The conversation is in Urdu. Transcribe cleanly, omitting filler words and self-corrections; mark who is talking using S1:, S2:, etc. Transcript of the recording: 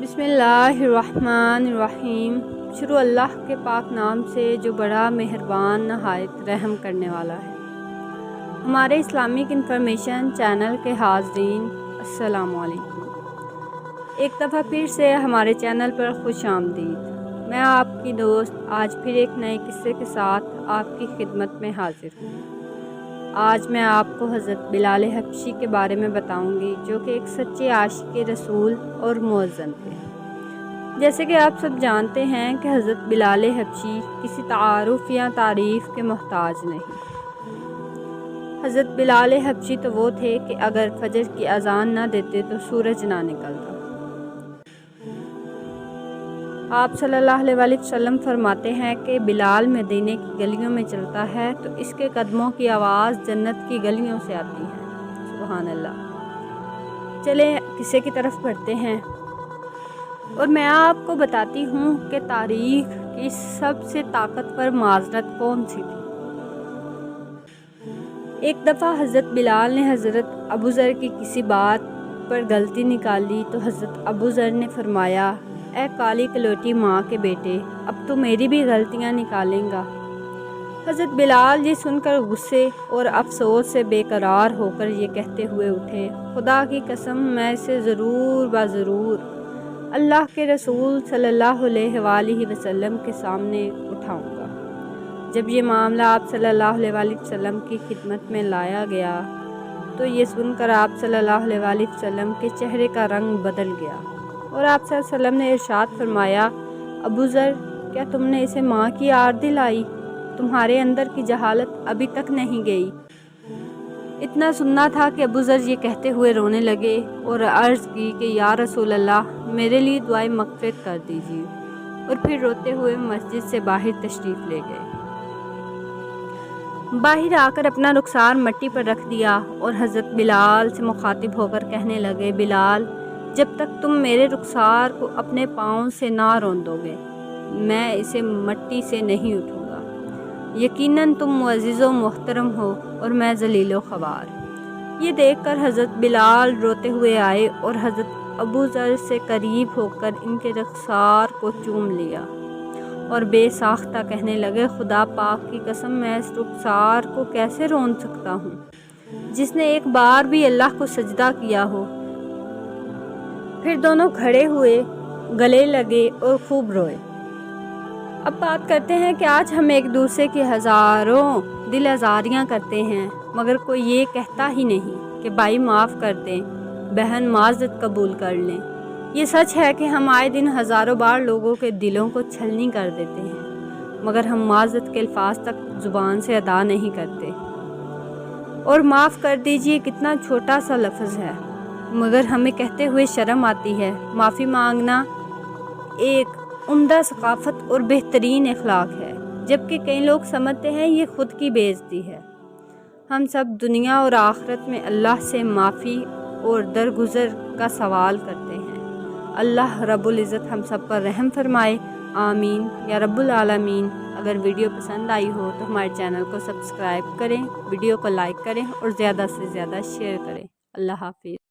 S1: بسم اللہ الرحمن الرحیم۔ شروع اللہ کے پاک نام سے جو بڑا مہربان نہایت رحم کرنے والا ہے۔ ہمارے اسلامک انفارمیشن چینل کے حاضرین السلام علیکم۔ ایک دفعہ پھر سے ہمارے چینل پر خوش آمدید۔ میں آپ کی دوست آج پھر ایک نئے قصے کے ساتھ آپ کی خدمت میں حاضر ہوں۔ آج میں آپ کو حضرت بلال حبشی کے بارے میں بتاؤں گی، جو کہ ایک سچے عاشق رسول اور مؤذن تھے۔ جیسے کہ آپ سب جانتے ہیں کہ حضرت بلال حبشی کسی تعارف یا تعریف کے محتاج نہیں۔ حضرت بلال حبشی تو وہ تھے کہ اگر فجر کی اذان نہ دیتے تو سورج نہ نکلتا۔ آپ صلی اللہ علیہ وآلہ وسلم فرماتے ہیں کہ بلال مدینے کی گلیوں میں چلتا ہے تو اس کے قدموں کی آواز جنت کی گلیوں سے آتی ہے۔ سبحان اللہ۔ چلیں قصے کی طرف بڑھتے ہیں، اور میں آپ کو بتاتی ہوں کہ تاریخ کی سب سے طاقتور معذرت کون سی تھی۔ ایک دفعہ حضرت بلال نے حضرت ابوذر کی کسی بات پر غلطی نکالی تو حضرت ابوذر نے فرمایا، اے کالی کلوٹی ماں کے بیٹے، اب تو میری بھی غلطیاں نکالیں گا۔ حضرت بلال یہ سن کر غصے اور افسوس سے بے قرار ہو کر یہ کہتے ہوئے اٹھے، خدا کی قسم میں اسے ضرور اللہ کے رسول صلی اللہ علیہ وآلہ وسلم کے سامنے اٹھاؤں گا۔ جب یہ معاملہ آپ صلی اللہ علیہ وآلہ وسلم کی خدمت میں لایا گیا تو یہ سن کر آپ صلی اللہ علیہ وآلہ وسلم کے چہرے کا رنگ بدل گیا، اور آپ صلی اللہ علیہ وسلم نے ارشاد فرمایا، ابوذر، کیا تم نے اسے ماں کی آڑ دلائی؟ تمہارے اندر کی جہالت ابھی تک نہیں گئی؟ اتنا سننا تھا کہ ابوذر یہ کہتے ہوئے رونے لگے اور عرض کی کہ یا رسول اللہ، میرے لیے دعائے مغفرت کر دیجیے، اور پھر روتے ہوئے مسجد سے باہر تشریف لے گئے۔ باہر آ کر اپنا رخسار مٹی پر رکھ دیا اور حضرت بلال سے مخاطب ہو کر کہنے لگے، بلال، جب تک تم میرے رخسار کو اپنے پاؤں سے نہ روندو گے میں اسے مٹی سے نہیں اٹھوں گا۔ یقیناً تم معزز و محترم ہو اور میں ذلیل و خوار۔ یہ دیکھ کر حضرت بلال روتے ہوئے آئے اور حضرت ابوذر سے قریب ہو کر ان کے رخسار کو چوم لیا اور بے ساختہ کہنے لگے، خدا پاک کی قسم میں اس رخسار کو کیسے رون سکتا ہوں جس نے ایک بار بھی اللہ کو سجدہ کیا ہو۔ پھر دونوں کھڑے ہوئے، گلے لگے اور خوب روئے۔ اب بات کرتے ہیں کہ آج ہم ایک دوسرے کی ہزاروں دل آزاریاں کرتے ہیں، مگر کوئی یہ کہتا ہی نہیں کہ بھائی معاف کر دیں، بہن معذرت قبول کر لیں۔ یہ سچ ہے کہ ہم آئے دن ہزاروں بار لوگوں کے دلوں کو چھلنی کر دیتے ہیں، مگر ہم معذرت کے الفاظ تک زبان سے ادا نہیں کرتے۔ اور معاف کر دیجئے کتنا چھوٹا سا لفظ ہے، مگر ہمیں کہتے ہوئے شرم آتی ہے۔ معافی مانگنا ایک عمدہ ثقافت اور بہترین اخلاق ہے، جبکہ کئی لوگ سمجھتے ہیں یہ خود کی بے عزتی ہے۔ ہم سب دنیا اور آخرت میں اللہ سے معافی اور درگزر کا سوال کرتے ہیں۔ اللہ رب العزت ہم سب پر رحم فرمائے، آمین یا رب العالمین۔ اگر ویڈیو پسند آئی ہو تو ہمارے چینل کو سبسکرائب کریں، ویڈیو کو لائک کریں اور زیادہ سے زیادہ شیئر کریں۔ اللہ حافظ۔